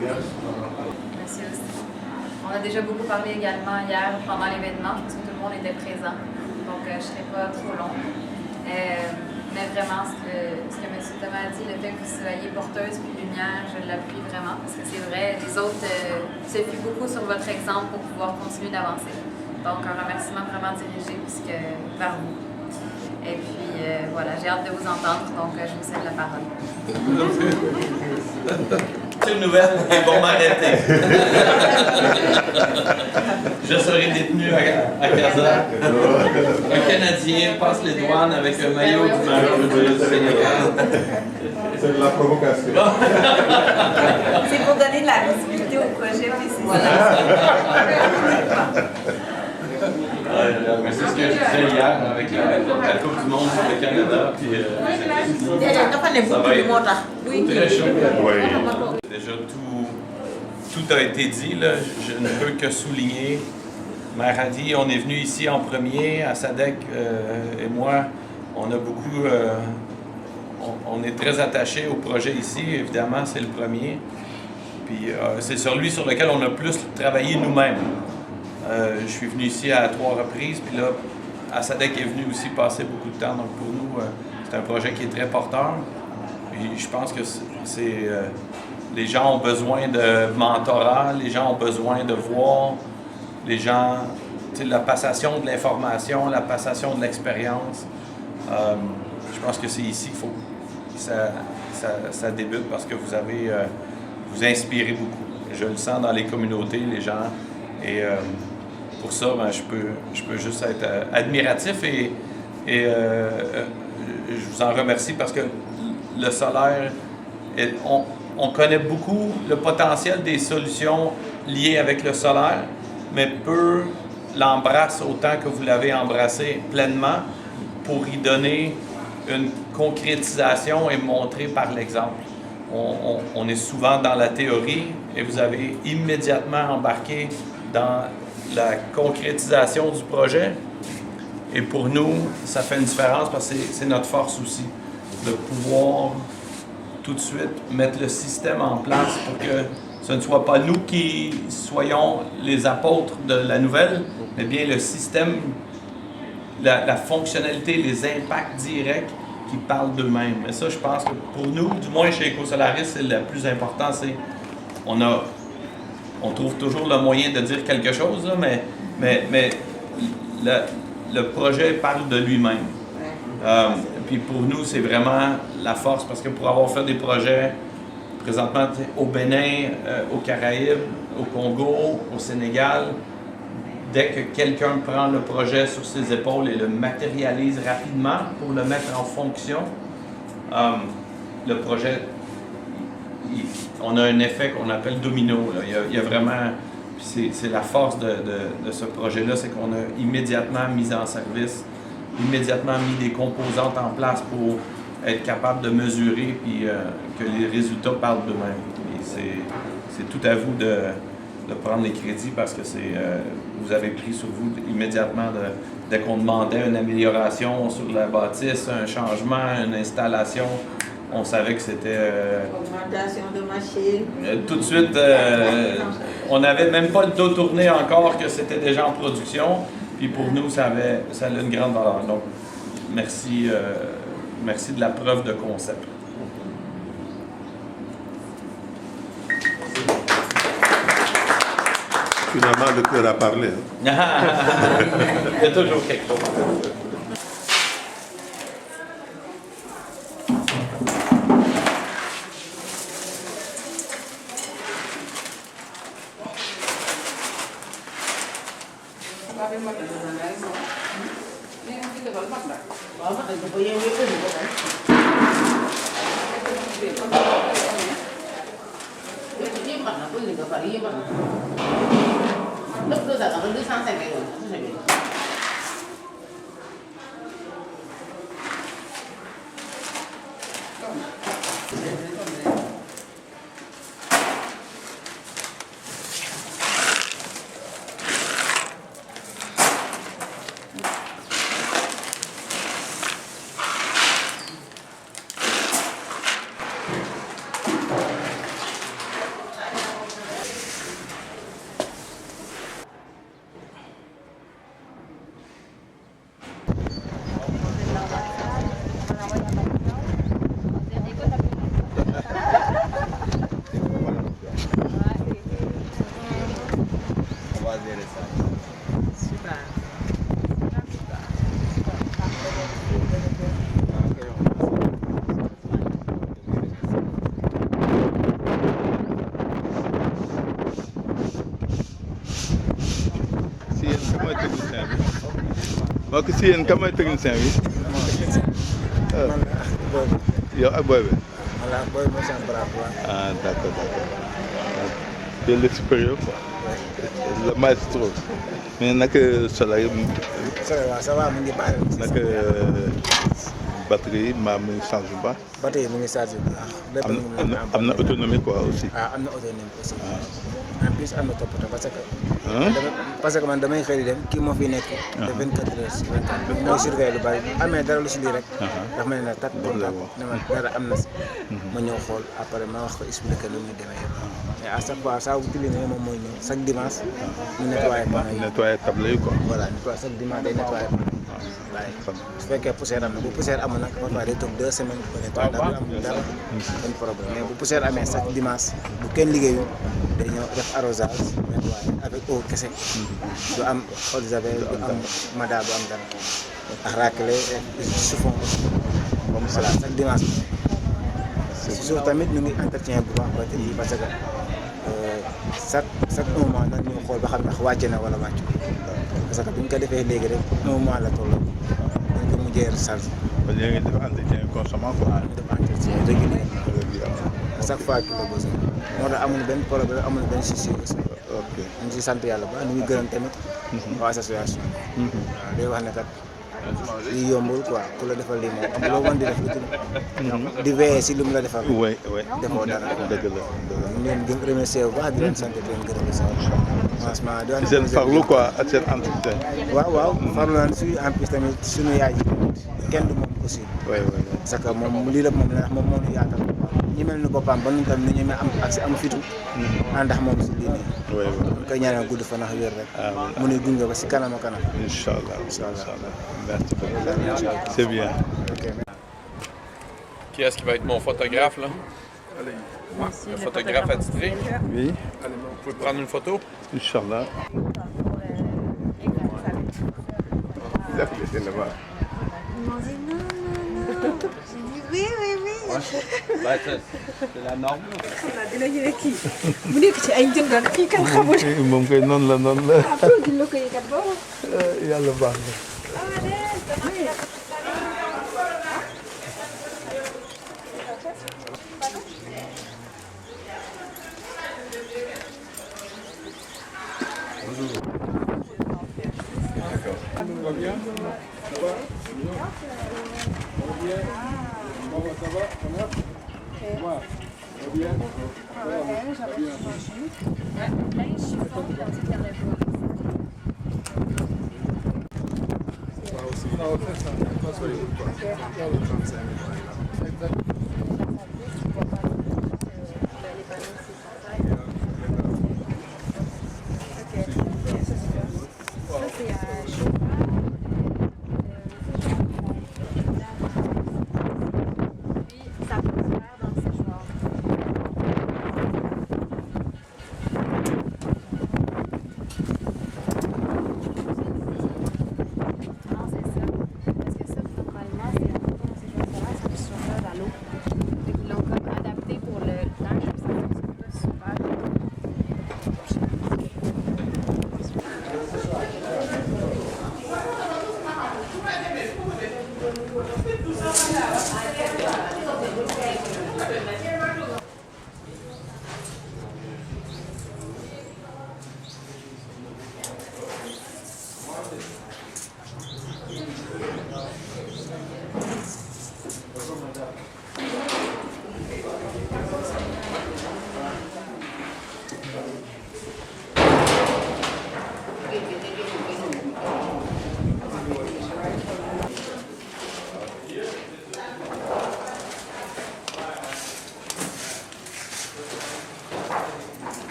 Merci aussi. On a déjà beaucoup parlé également hier pendant l'événement. Je pense que tout le monde était présent. Donc, je ne serai pas trop long. Mais vraiment, ce que M. Thomas a dit, le fait que vous soyez porteuse puis lumière, je l'appuie vraiment. Parce que c'est vrai, les autres se fient beaucoup sur votre exemple pour pouvoir continuer d'avancer. Donc, un remerciement vraiment dirigé vers vous. Et puis, voilà, j'ai hâte de vous entendre. Donc, je vous cède la parole. C'est une nouvelle, ils vont m'arrêter. Je serai détenu à Casa. Un Canadien passe les douanes avec un maillot du Sénégal. C'est de la provocation. C'est pour donner de la visibilité au projet, puis c'est voilà. C'est ce que je disais hier avec la Coupe du Monde sur le Canada. Puis, ça va être très chaud. Oui. Déjà, tout a été dit. Là. Je ne peux que souligner. Mère Hadi, on est venu ici en premier, à SADEC et moi. On a beaucoup. On est très attachés au projet ici. Évidemment, c'est le premier. Puis c'est sur lui sur lequel on a plus travaillé nous-mêmes. Je suis venu ici à 3 reprises, puis là, SADEC est venu aussi passer beaucoup de temps. Donc pour nous, c'est un projet qui est très porteur. Puis je pense que les gens ont besoin de mentorat, les gens ont besoin de voir, les gens, la passation de l'information, la passation de l'expérience. Je pense que c'est ici qu'il faut que ça débute parce que vous avez, vous inspirez beaucoup. Je le sens dans les communautés, les gens. Et pour ça, ben, je peux juste être admiratif et je vous en remercie parce que le solaire, on connaît beaucoup le potentiel des solutions liées avec le solaire, mais peu l'embrasse autant que vous l'avez embrassé pleinement pour y donner une concrétisation et montrer par l'exemple. On est souvent dans la théorie et vous avez immédiatement embarqué dans la concrétisation du projet. Et pour nous, ça fait une différence parce que c'est notre force aussi, de pouvoir tout de suite mettre le système en place pour que ce ne soit pas nous qui soyons les apôtres de la nouvelle, mais bien le système, la fonctionnalité, les impacts directs qui parlent d'eux-mêmes. Et ça, je pense que pour nous, du moins chez EcoSolaris, c'est le plus important, c'est on trouve toujours le moyen de dire quelque chose, là, mais le projet parle de lui-même. Puis pour nous, c'est vraiment la force, parce que pour avoir fait des projets présentement au Bénin, aux Caraïbes, au Congo, au Sénégal, dès que quelqu'un prend le projet sur ses épaules et le matérialise rapidement pour le mettre en fonction, le projet, on a un effet qu'on appelle domino. Là. Il y a vraiment, c'est la force de ce projet-là, c'est qu'on a immédiatement mis en service, immédiatement mis des composantes en place pour être capable de mesurer puis que les résultats parlent d'eux-mêmes. C'est tout à vous de prendre les crédits parce que vous avez pris sur vous immédiatement dès qu'on demandait une amélioration sur la bâtisse, un changement, une installation. On savait que c'était... augmentation de machines. Tout de suite, on n'avait même pas le dos tourné encore que c'était déjà en production. Puis pour nous, ça a une grande valeur. Donc, merci de la preuve de concept. Finalement, le cœur a parlé. Il y a toujours quelque chose. ok si yéen kan mooy technicien bi. yow ak booy bi. voilà booy mooy sama brave quoi. ah d'accord d'accord. c'est le supérieur quoi. le maestro. mais naka Soleil. waaw ça va mu ngi baax. naka batterie yi mbaa mu ngi charge bu baax. batterie mu ngi charge bu baax. am na autonomie quoi aussi. ah am na autonomie aussi. en plus am na toppatoo parce que man damay xëy di dem kii moo fi nekk. de 24 heures sur 24. mooy surveiller lu bari amee dara lu si lii rek. ndax ma ne la tat boobu ne ma dara am na si. ma ñëw xool après ma wax ko expliqué nu muy demee yëpp. mais à chaque fois saa bu tilimee moom mooy ñëw chaque dimanche. mu nettoyé panneau yi nettoyé table yi quoi. voilà nettoyé chaque dimanche day nettoyé panneau yi. waaye su fekkee poussière am na bu poussière amul nag parfois day toog 2 semaines ba nettoyé dara amul dara. benn problème mais bu poussière amee chaque dimanche bu kenn liggéeyul day ñëw def arrosage nettoyé avec eau kese. du am eau de javel du am mada du am dara. ak raclé chiffon comme voilà chaque dimanche. si suuf tamit ñu ngi entretien bu baax batterie yi parce que chaque moment nag ñu xool ba xam ndax wàcce na wala wàccu parce que bu ñu ko defee léegi rek un mois la toll dañ ko mujjee recharge. kon yéen ngi def entretien consommant quoi. waaw ñu def entretien régulier à chaque fois que la besoin moo tax amuñu benn problème amuñu benn souci aussi. ok ñu ngi si sant yàlla ba ñu ngi gërëm tamit. waa association. waaw day wax ne kat lii yombul quoi ku la defal lii moom am loo mën di def lu di veiller si lu mu la defal. oui oui defoo dara. dëgg la ñu leen gën remercier bu baax di leen sant di leen gërëm di sant. franchement di wax seen farlu quoi ak seen entretien. waaw farlu naan si en plus tamit suñu yaay ji kenn du moom aussi. oui oui parce que moom lii la moom la ndax moom moo ñu yaatal ñi mel ni boppam ba ñu tam ni ñu am accès am fitu àndax moom si lii nii. oui oui ñu koy ñaanal gudd fan ak wér rek. mu nuy gunge ba si kanam a kanam. incha allah merci beaucoup c'est bien. Qui est-ce qui va être mon photographe là? Le photographe attitré? oui. Vous pouvez prendre une photo? Inch'Allah. Ils m'ont dit non. J'ai dit oui. Bah, c'est la norme. dinañu ne kii bu nekk ci ay jëndal kii kan xamul. moom kay noonu la. après dina ko yëkkat boobu. yàlla baax na.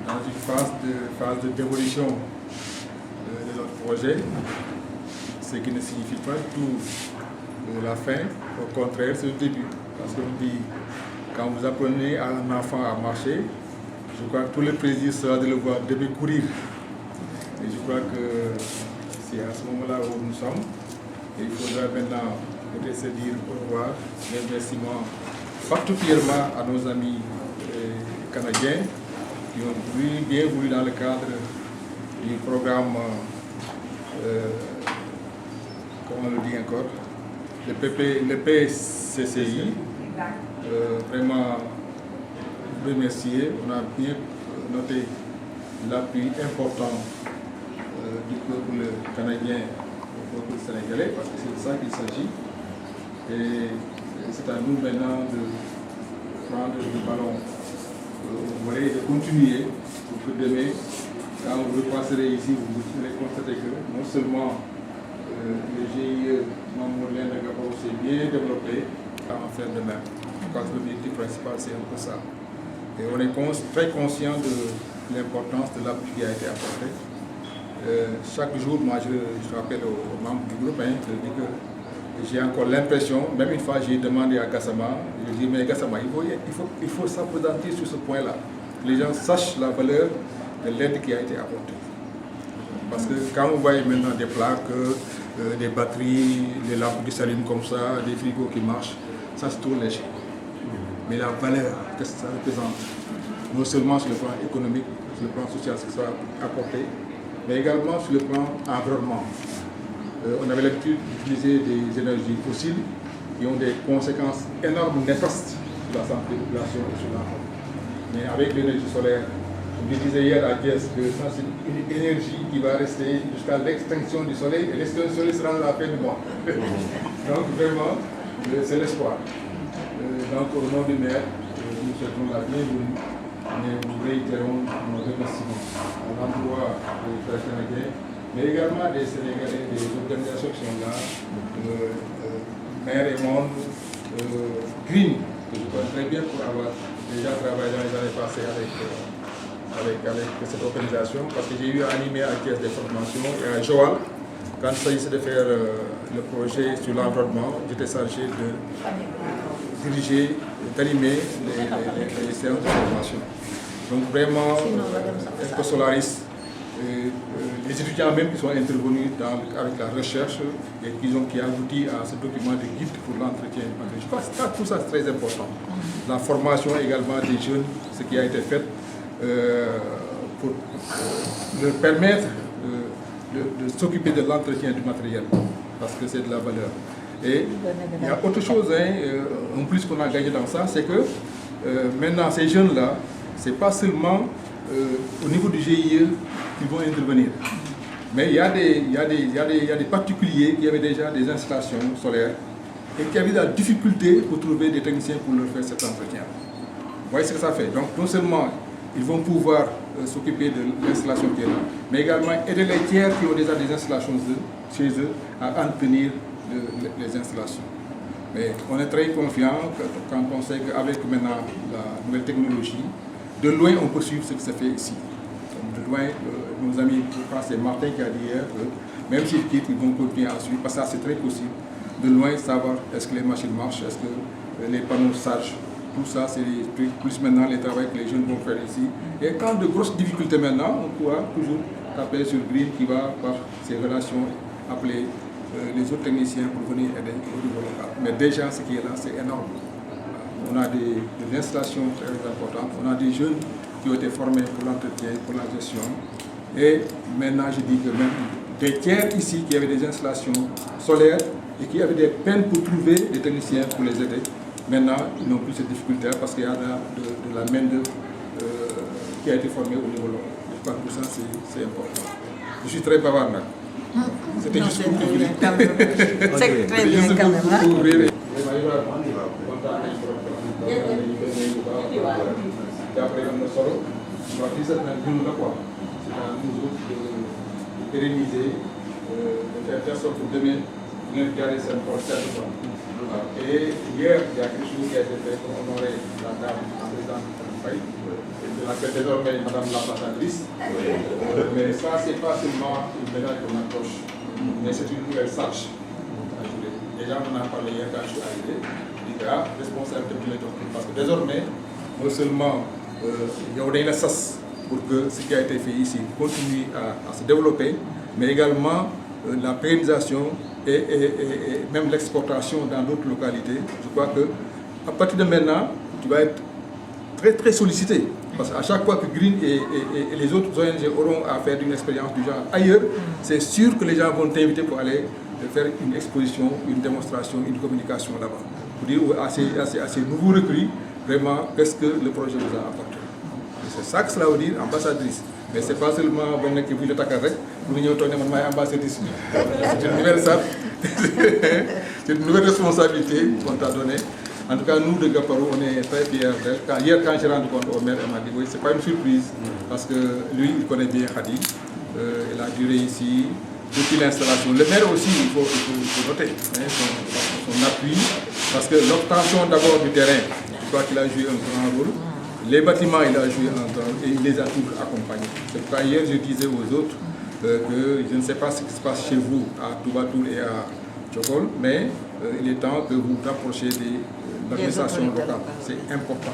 Dans une phase de dévolution de notre projet, ce qui ne signifie pas du tout la fin, au contraire, c'est le début. Parce qu'on dit, quand vous apprenez à un enfant à marcher, je crois que tout le plaisir sera de le voir début courir. Et je crois que c'est à ce moment-là où nous sommes. Et il faudra maintenant peut-être se dire au revoir, les remerciements particulièrement à nos amis canadiens qui ont bien voulu dans le cadre du programme, comment on le dit encore, le PCCI, vraiment remercier. On a bien noté l'appui important du peuple canadien au peuple sénégalais, parce que c'est de ça qu'il s'agit. Et c'est à nous maintenant de prendre le ballon au volet et de continuer pour que demain, quand vous repasserez ici, vous allez constater que non seulement le GIE Mamourlène de Gabon s'est bien développé à en faire de même. Je pense que l'objectif principal, c'est un peu ça. Et on est très conscient de l'importance de l'appui qui a été apporté. Chaque jour, moi, je rappelle aux membres du groupe, je dis que j'ai encore l'impression, même une fois, j'ai demandé à Gassama, je dis, mais Gassama, il faut s'appesantir sur ce point-là. Que les gens sachent la valeur de l'aide qui a été apportée. Parce que quand vous voyez maintenant des plaques, des batteries, des lampes qui s'allument comme ça, des frigos qui marchent, ça c'est trop léger. Mais la valeur que ça représente, non seulement sur le plan économique, sur le plan social, ce que ça a apporté, mais également sur le plan environnement. On avait l'habitude d'utiliser des énergies fossiles qui ont des conséquences énormes, néfastes sur la santé de la population et sur l'environnement. Mais avec l'énergie solaire, je disais hier à Diès que ça c'est une énergie qui va rester jusqu'à l'extinction du soleil, et l'extinction du soleil sera à la fin du mois. Donc vraiment, c'est l'espoir. Donc au nom du maire, nous souhaitons la bienvenue, mais nous réitérons nos remerciements à l'endroit des frères canadiens, mais également des Sénégalais, des organisations qui sont là, Maire et Monde, Green, que je connais très bien pour avoir déjà travaillé dans les années passées avec cette organisation, parce que j'ai eu à animer à Thiès des formations et à Joal, quand il s'agissait de faire le projet sur l'environnement, j'étais chargé de diriger, d'animer les séances de formation. Donc vraiment, Ecosolaris, les étudiants même qui sont intervenus avec la recherche et qui aboutit à ce document de guide pour l'entretien. Je pense que tout ça c'est très important. La formation également des jeunes, ce qui a été fait pour leur permettre de s'occuper de l'entretien du matériel, parce que c'est de la valeur. Et il y a autre chose, en plus qu'on a gagné dans ça, c'est que maintenant ces jeunes-là, ce n'est pas seulement au niveau du GIE qu'ils vont intervenir, mais il y a des particuliers qui avaient déjà des installations solaires et qui avaient de la difficulté pour trouver des techniciens pour leur faire cet entretien. Vous voyez ce que ça fait. Donc non seulement ils vont pouvoir s'occuper de l'installation qui est là, mais également aider les tiers qui ont déjà des installations chez eux à entretenir les installations. Mais on est très confiant quand on sait qu'avec maintenant la nouvelle technologie, de loin on peut suivre ce qui se fait ici. Donc, de loin, nos amis, je pense que c'est Martin qui a dit hier que même s'ils quittent, ils vont continuer à suivre, parce que ça c'est très possible. De loin savoir est-ce que les machines marchent, est-ce que les panneaux chargent. Tout ça, c'est les trucs, plus maintenant les travaux que les jeunes vont faire ici. Et quand de grosses difficultés maintenant, on pourra toujours taper sur Green qui va, par ses relations, appeler les autres techniciens pour venir aider au niveau local. Mais déjà, ce qui est là, c'est énorme. On a des installations très importantes, on a des jeunes qui ont été formés pour l'entretien, pour la gestion. Et maintenant, je dis que même des tiers ici qui avaient des installations solaires et qui avaient des peines pour trouver des techniciens pour les aider. Maintenant, ils n'ont plus cette difficulté parce qu'il y a de la main-d'œuvre qui a été formée au niveau local. Je crois que tout ça, c'est important. Je suis très bavard là. C'était juste pour couvrir. C'est très bien quand même. D'après le solo, c'est à nous de pérenniser, de faire sorte que demain, nous garder cette prochaine. Et hier, il y a quelque chose qui a été fait pour honorer la dame, la présidente Faye. Je l'appelle désormais Madame l'ambassadrice. Mais ça, c'est pas seulement une médaille qu'on accroche, mais c'est une nouvelle sache. Déjà, on en a parlé hier quand je suis arrivé. Il y a responsabilité de l'État. Parce que désormais, non seulement il y a une sas pour que ce qui a été fait ici continue à se développer, mais également la pérennisation et même l'exportation dans d'autres localités. Je crois qu'à partir de maintenant, tu vas être très très sollicité. Parce qu'à chaque fois que Green et les autres ONG auront à faire une expérience du genre ailleurs, c'est sûr que les gens vont t'inviter pour aller faire une exposition, une démonstration, une communication là-bas. Pour dire à ces nouveaux recrues, vraiment, qu'est-ce que le projet vous a apporté. C'est ça que cela veut dire, ambassadrice. Mais ce n'est pas seulement ben que vous le taquez, pour nous dire ambassadrice. C'est une nouvelle salle, c'est une nouvelle responsabilité qu'on t'a donnée. En tout cas, nous de Gaparo, on est très fiers d'elle. Hier, quand j'ai rendu compte au maire, elle m'a dit oui, ce n'est pas une surprise, parce que lui, il connaît bien Khadi. Il a duré ici depuis l'installation. Le maire aussi, il faut noter son appui, parce que l'obtention d'abord du terrain, je crois qu'il a joué un grand rôle. Les bâtiments, il a joué un grand rôle et il les a tous accompagnés. C'est pourquoi hier, je disais aux autres que je ne sais pas ce qui se passe chez vous, à Toubatoul et à Tchokol, mais il est temps que vous vous rapprochiez de l'administration locale. C'est important.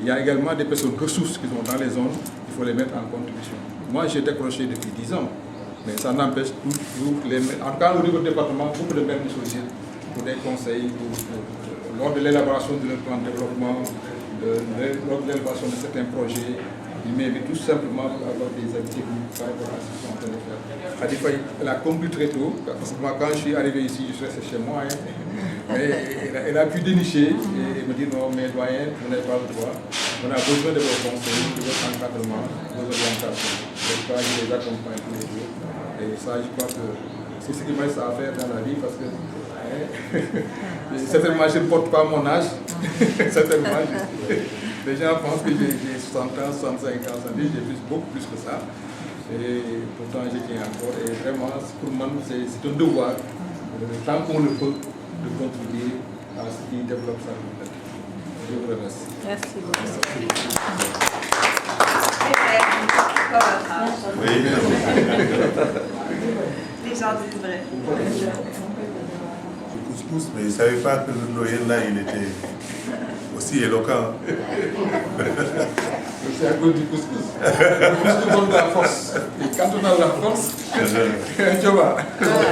Il y a également des personnes ressources qui sont dans les zones, il faut les mettre en contribution. Moi, j'ai décroché depuis 10 ans, mais ça n'empêche toujours les maires. En tout cas, au niveau du département, beaucoup de maires nous sollicitent pour des conseils, lors de l'élaboration de leur plan de développement, lors de l'élaboration de certains projets. Ils m'invitent tout simplement pour avoir des avis techniques par rapport à ce qu'ils sont en train de faire. Khadifa, elle a compris très tôt, parce que moi, quand je suis arrivé ici, je restais chez moi. Mais elle a pu dénicher et me dire non, mais doyen, vous n'avez pas le droit. On a besoin de vos conseils, de votre encadrement, de vos orientations. Je les accompagne tous les jours. Et ça, je crois que c'est ce qui me reste à faire dans la vie, parce que certainement, je ne porte pas mon âge. Certainement. Les gens pensent que j'ai 60 ans, 65 ans, j'ai beaucoup plus que ça. Et pourtant, je tiens encore. Et vraiment, pour moi, c'est un devoir, tant qu'on le peut, de contribuer à ce qui développe sa vie. Je vous remercie. Merci beaucoup. Les gens disent vrai. Je pousse, mais je ne savais pas que le Noël là, il était aussi éloquent. C'est à cause du couscous. Le couscous donne de la force. Et quand on a la force, tu vois,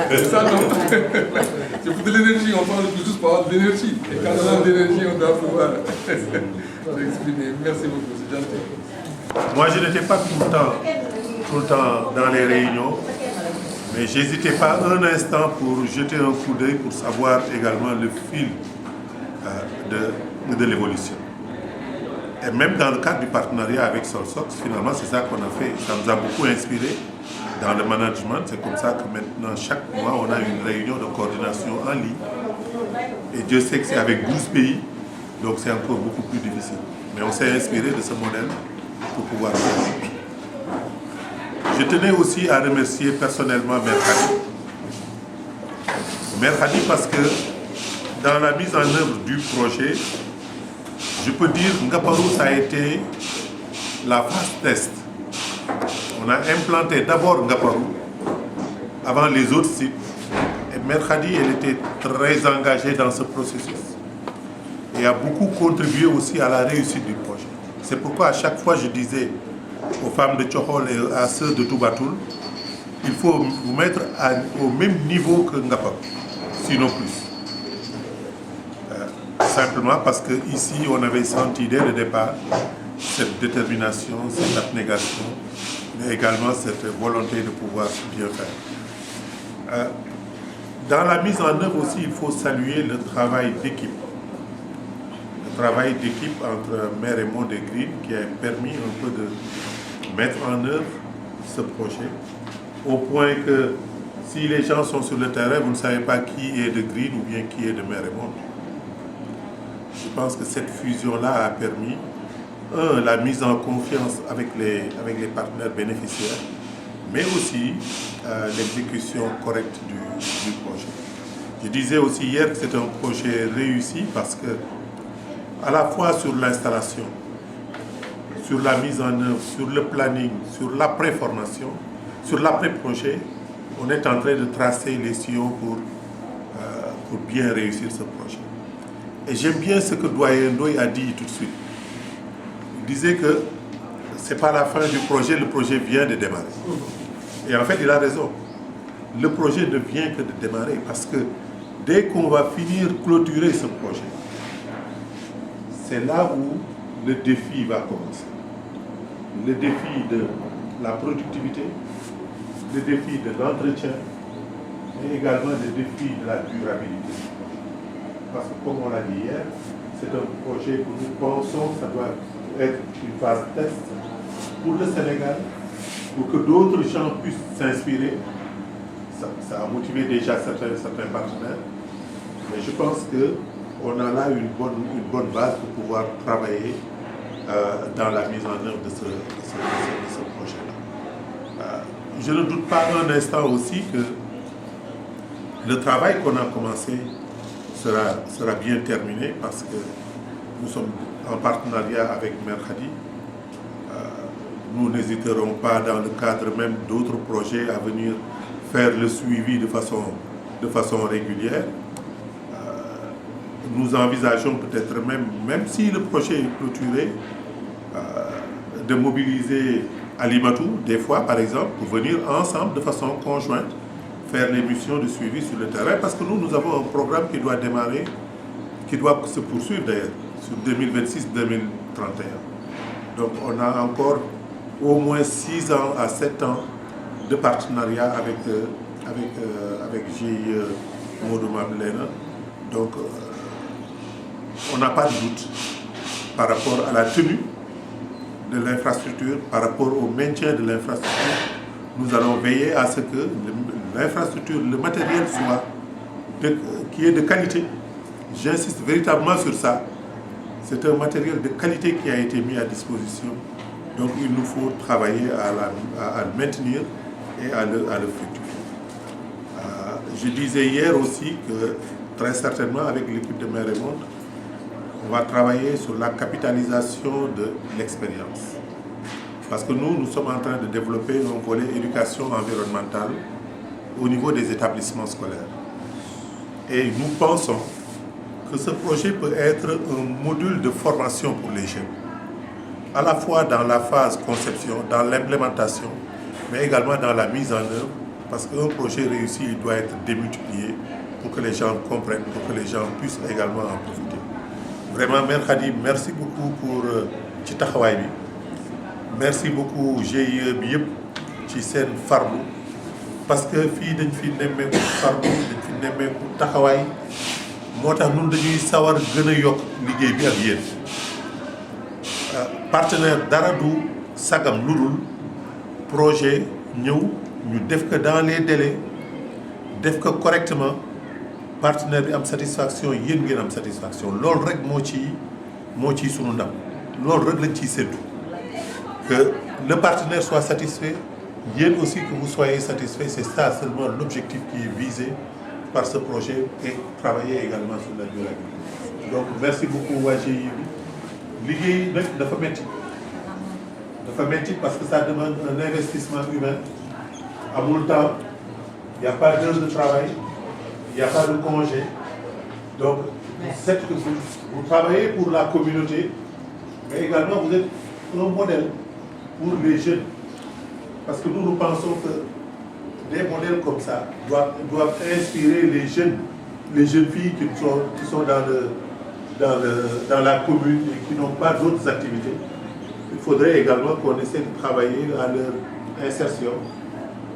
c'est ça non. C'est pour de l'énergie, on prend le couscous pour avoir de l'énergie. Et quand on a de l'énergie, on doit pouvoir s'exprimer. Merci beaucoup, c'est gentil. Moi, je n'étais pas tout le temps dans les réunions, mais je n'hésitais pas un instant pour jeter un coup d'œil pour savoir également le fil de l'évolution. Et même dans le cadre du partenariat avec Solsox, finalement, c'est ça qu'on a fait. Ça nous a beaucoup inspiré dans le management. C'est comme ça que maintenant, chaque mois, on a une réunion de coordination en ligne. Et Dieu sait que c'est avec 12 pays, donc c'est encore beaucoup plus difficile. Mais on s'est inspiré de ce modèle pour pouvoir faire. Je tenais aussi à remercier personnellement Mère Khadi. Mère Khadi parce que dans la mise en œuvre du projet, je peux dire que Ngaparou, ça a été la phase test. On a implanté d'abord Ngaparou avant les autres sites. Et Mère Khadi, elle était très engagée dans ce processus. Et a beaucoup contribué aussi à la réussite du projet. C'est pourquoi à chaque fois je disais aux femmes de Tchokol et à ceux de Toubatoul, il faut vous mettre au même niveau que Ngaparou, sinon plus. Simplement parce qu'ici, on avait senti dès le départ cette détermination, cette abnégation, mais également cette volonté de pouvoir bien faire. Dans la mise en œuvre aussi, il faut saluer le travail d'équipe. Le travail d'équipe entre Mère et Monde et Green qui a permis un peu de mettre en œuvre ce projet, au point que si les gens sont sur le terrain, vous ne savez pas qui est de Green ou bien qui est de Mère et Monde. Je pense que cette fusion-là a permis, la mise en confiance avec les partenaires bénéficiaires, mais aussi l'exécution correcte du projet. Je disais aussi hier que c'est un projet réussi parce que, à la fois sur l'installation, sur la mise en œuvre, sur le planning, sur l'après-formation, sur l'après-projet, on est en train de tracer les sillons pour bien réussir ce projet. Et j'aime bien ce que Doyen Ndoye a dit tout de suite. Il disait que ce n'est pas la fin du projet, le projet vient de démarrer. Et en fait, il a raison. Le projet ne vient que de démarrer parce que dès qu'on va finir clôturer ce projet, c'est là où le défi va commencer. Le défi de la productivité, le défi de l'entretien, mais également le défi de la durabilité. Parce que comme on l'a dit hier, c'est un projet que nous pensons que ça doit être une phase test pour le Sénégal, pour que d'autres gens puissent s'inspirer. Ça a motivé déjà certains partenaires. Mais je pense qu'on a là une bonne base pour pouvoir travailler dans la mise en œuvre de ce projet-là. Je ne doute pas un instant aussi que le travail qu'on a commencé sera bien terminé parce que nous sommes en partenariat avec Mercredi. Nous n'hésiterons pas dans le cadre même d'autres projets à venir faire le suivi de façon régulière. Nous envisageons peut-être même si le projet est clôturé, de mobiliser Alimatou, des fois par exemple, pour venir ensemble de façon conjointe faire les missions de suivi sur le terrain, parce que nous avons un programme qui doit démarrer, qui doit se poursuivre d'ailleurs, sur 2026-2031. Donc on a encore au moins 6 ans à 7 ans de partenariat avec GIE Modou Mamlena. Donc on n'a pas de doute par rapport à la tenue de l'infrastructure, par rapport au maintien de l'infrastructure. Nous allons veiller à ce que l'infrastructure, le matériel qui est de qualité. J'insiste véritablement sur ça. C'est un matériel de qualité qui a été mis à disposition. Donc il nous faut travailler à le maintenir et à le fructifier. Je disais hier aussi que très certainement avec l'équipe de Mer et Monde, on va travailler sur la capitalisation de l'expérience. Parce que nous sommes en train de développer un volet éducation environnementale au niveau des établissements scolaires. Et nous pensons que ce projet peut être un module de formation pour les jeunes, à la fois dans la phase conception, dans l'implémentation, mais également dans la mise en œuvre, parce qu'un projet réussi, il doit être démultiplié pour que les gens comprennent, pour que les gens puissent également en profiter. Vraiment, Mère Khady, merci beaucoup pour ci taxawaay bi. Merci beaucoup GIE bi yëpp ci seen farlu parce que fii dañ fi nemmeeku farlu dañ fi nemmeeku taxawaay moo tax ñun dañuy sawar gën a yokk liggéey bi ak yéen partenaire dara du sagam lu dul projet ñëw ñu def ko dans les délais def ko correctement partenaire bi am satisfaction yéen ngeen am satisfaction loolu rek moo ciy sunu ndam loolu rek lañ ciy séntu que le partenaire soit satisfait, yéen aussi que vous soyez satisfait, c'est ça seulement l'objectif qui est visé par ce projet et travailler également sur la durabilité. Donc merci beaucoup waa GIE bi liggéey nag dafa metti parce que ça demande un investissement humain amul temps, il n'y a pas d'heure de travail, il n'y a pas de congé. Donc vous travaillez pour la communauté, mais également vous êtes un modèle pour les jeunes. Parce que nous pensons que des modèles comme ça doivent inspirer les jeunes filles qui sont dans la commune et qui n'ont pas d'autres activités. Il faudrait également qu'on essaie de travailler à leur insertion.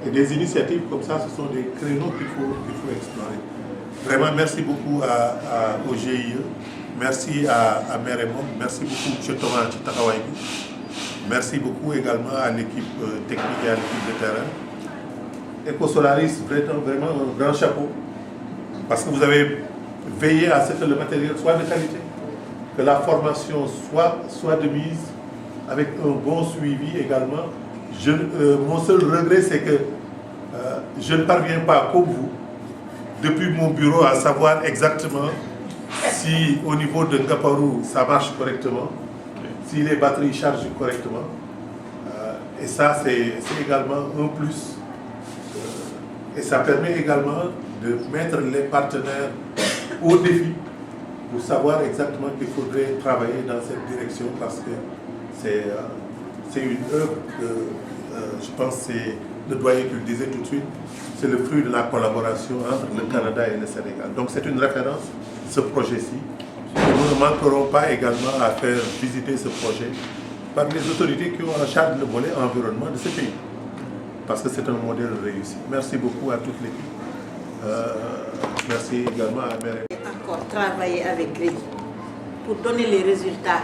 Et des initiatives comme ça, ce sont des créneaux qu'il faut explorer. Vraiment, merci beaucoup au GIE. Merci à Mer et Monde. Merci beaucoup M. Thomas Chitahawaï. Merci beaucoup également à l'équipe technique et à l'équipe de terrain. EcoSolaris, vraiment un grand chapeau. Parce que vous avez veillé à ce que le matériel soit de qualité, que la formation soit de mise, avec un bon suivi également. Mon seul regret, c'est que je ne parviens pas, comme vous, depuis mon bureau à savoir exactement si au niveau de Ngaparou ça marche correctement, si les batteries chargent correctement. Et ça, c'est également un plus. Et ça permet également de mettre les partenaires au défi pour savoir exactement qu'il faudrait travailler dans cette direction parce que c'est une œuvre que je pense que c'est le doyen qui le disait tout de suite, c'est le fruit de la collaboration entre le Canada et le Sénégal. Donc c'est une référence, ce projet-ci. Nous ne manquerons pas également à faire visiter ce projet par les autorités qui ont en charge le volet environnement de ce pays. Parce que c'est un modèle réussi. Merci beaucoup à toute l'équipe. Merci également à Mère. Encore travailler avec Green pour donner les résultats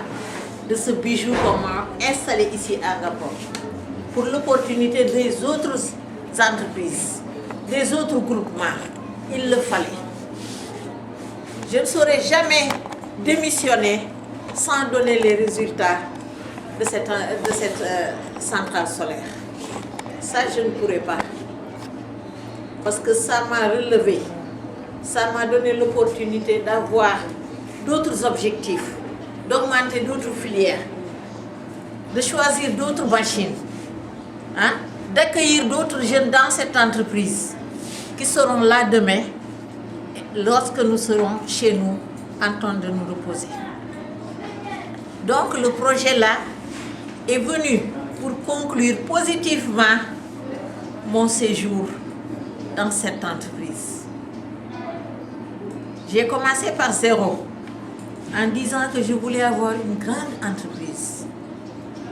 de ce bijou qu'on a installé ici à Ngapor. Pour l'opportunité des autres entreprises, des autres groupements, il le fallait. Je ne saurais jamais démissionner sans donner les résultats de cette centrale solaire. Ça, je ne pourrais pas. Parce que ça m'a relevé. Ça m'a donné l'opportunité d'avoir d'autres objectifs, d'augmenter d'autres filières, de choisir d'autres machines, hein, d'accueillir d'autres jeunes dans cette entreprise qui seront là demain lorsque nous serons chez nous en train de nous reposer. Donc le projet là est venu pour conclure positivement mon séjour dans cette entreprise. J'ai commencé par zéro en disant que je voulais avoir une grande entreprise.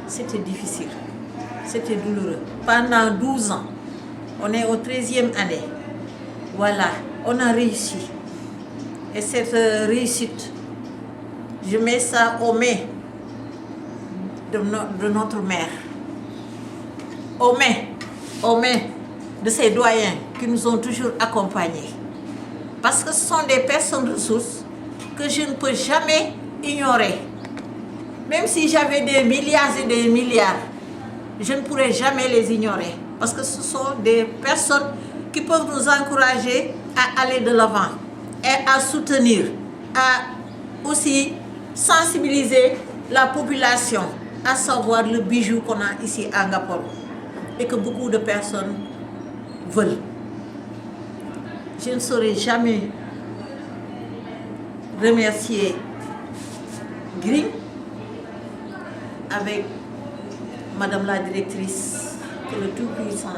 C'était difficile, c'était douloureux. Pendant 12 ans, on est au 13e année. Voilà, on a réussi. Et cette réussite, je mets ça aux mains de notre mère, aux mains de ces doyens qui nous ont toujours accompagnés. Parce que ce sont des personnes ressources que je ne peux jamais ignorer. Même si j'avais des milliards et des milliards, je ne pourrais jamais les ignorer. Parce que ce sont des personnes qui peuvent nous encourager à aller de l'avant et à soutenir, à aussi sensibiliser la population, à savoir le bijou qu'on a ici à Ngapor et que beaucoup de personnes veulent. Je ne saurais jamais remercier Green avec Madame la directrice, que le Tout-Puissant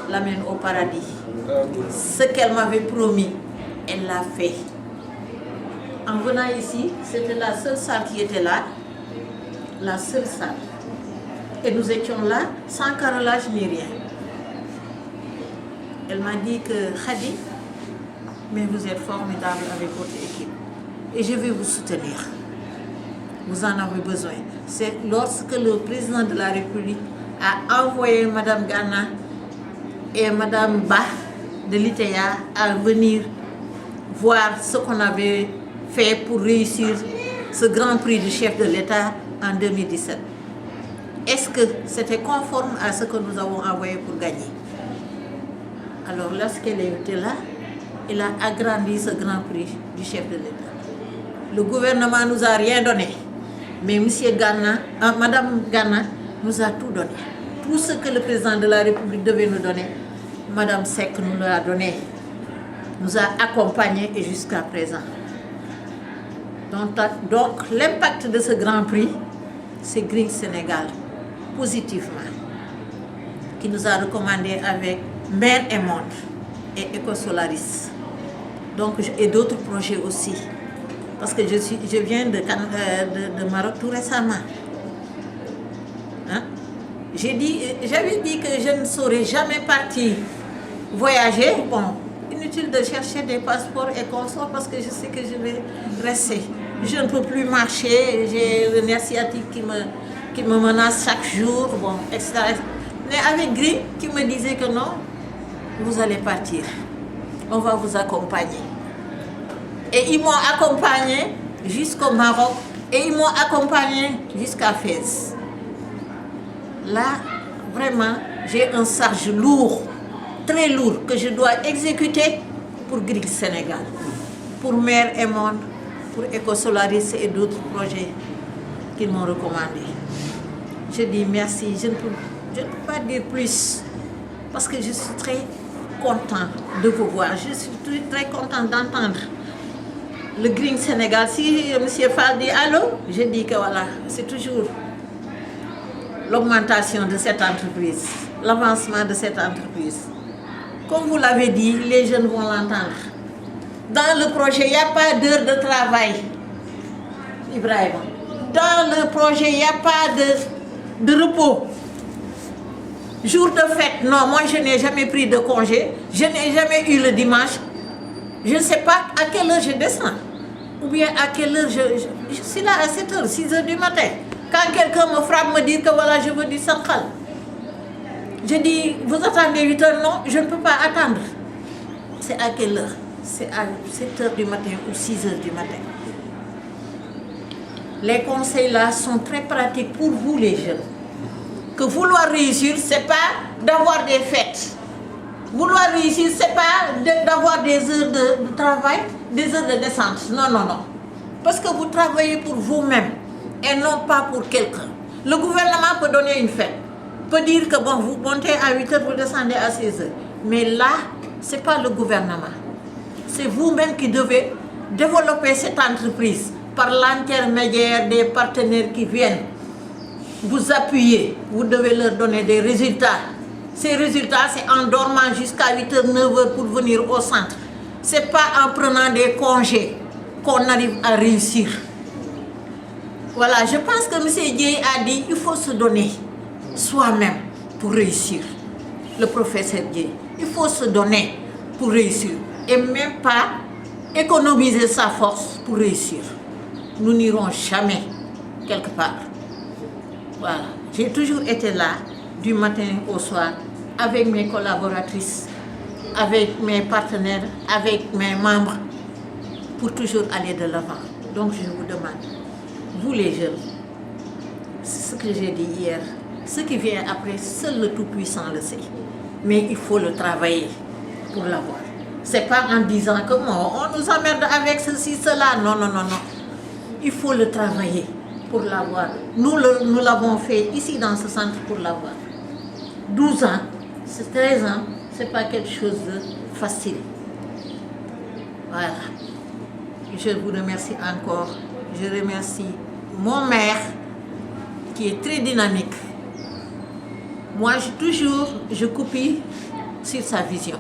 l'amène au paradis. Ce qu'elle m'avait promis, elle l'a fait. En venant ici, c'était la seule salle qui était là, la seule salle. Et nous étions là sans carrelage ni rien. Elle m'a dit que Khadi, mais vous êtes formidable avec votre équipe et je vais vous soutenir. Vous en avez besoin. C'est lorsque le président de la République a envoyé Madame Ghana et Madame Ba de l'ITEA à venir voir ce qu'on avait fait pour réussir ce grand prix du chef de l'État en 2017. Est-ce que c'était conforme à ce que nous avons envoyé pour gagner? Alors lorsqu'elle était là, elle a agrandi ce grand prix du chef de l'État. Le gouvernement nous a rien donné, mais Madame Ghana nous a tout donné. Tout ce que le président de la République devait nous donner, Madame Seck nous l'a donné, nous a accompagnés et jusqu'à présent. Donc l'impact de ce grand prix, c'est Green Sénégal, positivement, qui nous a recommandé avec Mer et Monde et Ecosolaris. Donc, et d'autres projets aussi. Parce que je viens de Maroc tout récemment. Hein? J'avais dit que je ne saurais jamais partir voyager. Bon, inutile de chercher des passeports et consorts parce que je sais que je vais rester. Je ne peux plus marcher, j'ai le nerf sciatique qui me menace chaque jour, bon, etc. Mais avec Green qui me disait que non, vous allez partir. On va vous accompagner. Et ils m'ont accompagné jusqu'au Maroc et ils m'ont accompagné jusqu'à Fès. Là, vraiment, j'ai un charge lourd, très lourd, que je dois exécuter pour Green Sénégal, pour Mère et Monde, pour Ecosolaris et d'autres projets qu'ils m'ont recommandés. Je dis merci, je ne peux pas dire plus, parce que je suis très content de vous voir, je suis très content d'entendre le Green Sénégal. Si M. Fall dit allô, je dis que voilà, c'est toujours l'augmentation de cette entreprise, l'avancement de cette entreprise. Comme vous l'avez dit, les jeunes vont l'entendre. Dans le projet, il n'y a pas d'heure de travail, Ibrahim. Dans le projet, il n'y a pas de repos. Jour de fête, non, moi je n'ai jamais pris de congé, je n'ai jamais eu le dimanche. Je ne sais pas à quelle heure je descends, ou bien à quelle heure je suis là à 7h, 6h du matin. Quand quelqu'un me frappe, me dit que voilà, je veux du sakhal. Je dis, vous attendez 8h? Non, je ne peux pas attendre. C'est à quelle heure? C'est à 7h du matin ou 6h du matin. Les conseils là sont très pratiques pour vous les jeunes. Que vouloir réussir, ce n'est pas d'avoir des fêtes. Vouloir réussir, ce n'est pas d'avoir des heures de travail, des heures de descente. Non, non, non. Parce que vous travaillez pour vous-même et non pas pour quelqu'un. Le gouvernement peut donner une fête, peut dire que bon, vous montez à 8h, vous descendez à 16h. Mais là, ce n'est pas le gouvernement. C'est vous-même qui devez développer cette entreprise par l'intermédiaire des partenaires qui viennent vous appuyer. Vous devez leur donner des résultats. Ces résultats, c'est en dormant jusqu'à 8h, 9h pour venir au centre. Ce n'est pas en prenant des congés qu'on arrive à réussir. Voilà, je pense que M. Dieye a dit qu'il faut se donner soi-même pour réussir. Le professeur Dieye, il faut se donner pour réussir. Et même pas économiser sa force pour réussir. Nous n'irons jamais quelque part. Voilà, j'ai toujours été là, du matin au soir, avec mes collaboratrices, avec mes partenaires, avec mes membres, pour toujours aller de l'avant. Donc je vous demande, vous les jeunes, c'est ce que j'ai dit hier, ce qui vient après, seul le Tout-Puissant le sait. Mais il faut le travailler pour l'avoir. Ce n'est pas en disant que bon, on nous emmerde avec ceci, cela. Non, non, non, non. Il faut le travailler pour l'avoir. Nous l'avons fait ici dans ce centre pour l'avoir. 12 ans, 13 ans, ce n'est pas quelque chose de facile. Voilà. Je vous remercie encore. Je remercie mon maire qui est très dynamique. Moi, je copie sur sa vision.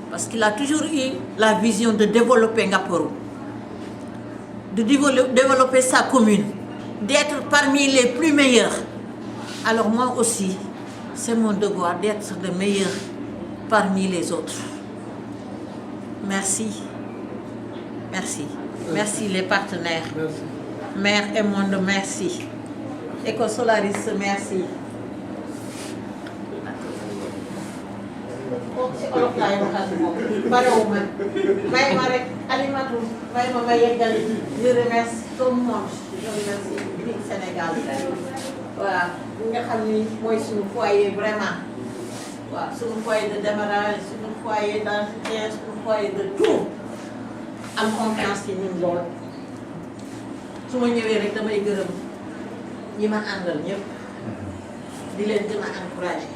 Parce qu'il a toujours eu la vision de développer Ngaporo, de développer sa commune, d'être parmi les plus meilleurs. Alors moi aussi, c'est mon devoir d'être le meilleur parmi les autres. Merci. Merci. Merci les partenaires. Merci. Mère et Monde, merci. Ecosolaris, merci. Si olof laay waxal moom barewuma may ma rek Alimatu may ma yeggali. Je remercie tout le monde. Je remercie Green Sénégal. Voilà nga xam ni mooy suñu foyer vraiment. waaw suñu foyer de démarrage, suñu foyer d'entretien, suñu foyer de tout. am confiance ci ñun lool. su ma ñëwee rek damay gërëm ñi ma àndal ñëpp di leen gën a encouragé.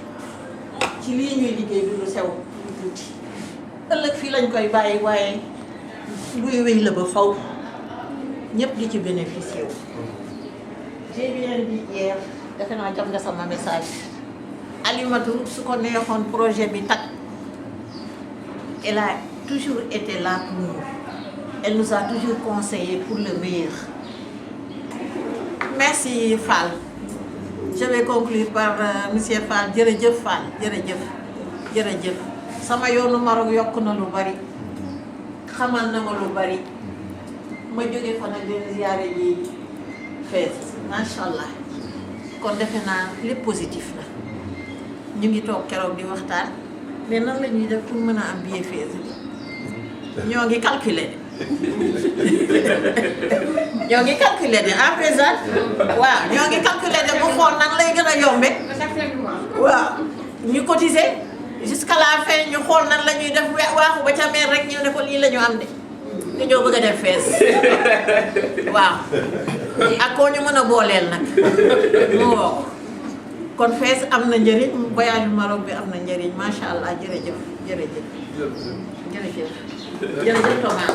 ci lii ñuy liggéey du lu sew lu tuuti ëllëg fii lañ koy bàyyi waaye luy wéy la ba faw ñëpp di ci bénéficier wu. j'ai bien dit hier defe naa jot nga sama message Alimatu su ko neexoon projet bi tag elle a toujours été là pour nous. Elle nous a toujours conseillé pour le meilleur. Merci Fall. Je vais conclure par monsieur Fall. Jërëjëf Fall, jërëjëf. Jërëjëf. Sama yoonu Maroc yokk na lu bari. Xamal na ma lu bari. Ma jóge fa nag leen ziyaare ji Fès. Machallah. Kon defe naa lépp positif la. Ñu ngi toog keroog di waxtaan. Mais nan la ñuy def pour mën a am billet Fès bi. Ñoo ngi calculer. ñoo ngi calculer de en présent waaw ñoo ngi calculer de bu xool nan lay gën a yombe waaw ñu cotiser jusqu'à la fin ñu xool nan la ñuy def waaxu ba ca meer rek ñu ne ko lii la ñu am de dañoo bëgg a def fees waaw ak koo ñu mën a booleel nag moo woo kon fees am na njëriñ voyage Maroc bi am na njëriñ macha allah jërëjëf jërëjëf jërëjëf jërëjëf Thomas